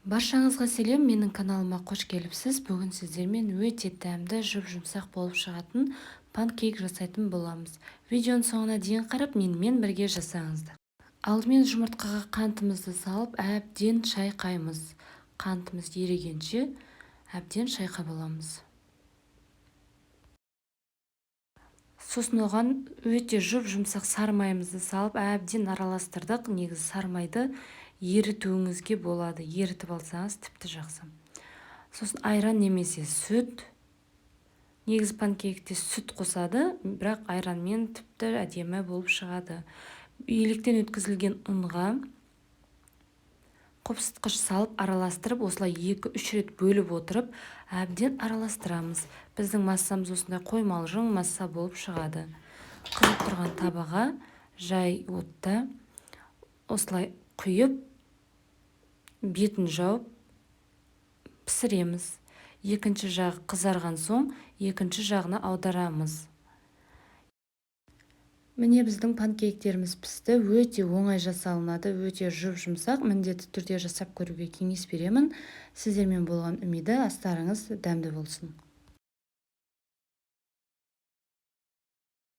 Баршаңызға сәлем, менің каналыма қош келіпсіз. Бүгін сіздермен өте дәмді, жұп-жұмсақ болып шығатын панкейк жасайтын боламыз. Видеоның соңына дейін қарап, менімен бірге жасаңыздар. Алдымен жұмыртқаға қантымызды салып, әбден шайқаймыз. Қантымыз ерігенше әбден шайқап аламыз. Сосын оған өте жұп-жұмсақ сары майымызды салып, әбден араластырдық. Негізі сары майды ерітуіңізге болады. Ерітіп алсаңыз тіпті жақсы. Сосын айран немесе сүт. Негізі панкейкте сүт қосады, бірақ айранмен тіпті әдемі болып шығады. Електен өткізілген ұнға қопсытқыш салып араластырып, осылай 2-3 рет бөліп отырып, әбден араластырамыз. Біздің массамыз осындай қоймалжың масса болып шығады. Қызып тұрған табаға жай отта осылай құйып, бетін жауып пісіреміз. Екінші жағы қызарған соң, екінші жағына аударамыз. Міне біздің панкейктеріміз пісті. Өте оңай жасалынады, өте жұп-жұмсақ. Міндетті түрде жасап көруге кеңес беремін. Сіздермен болған үмиті, астарыңыз дәмді болсын.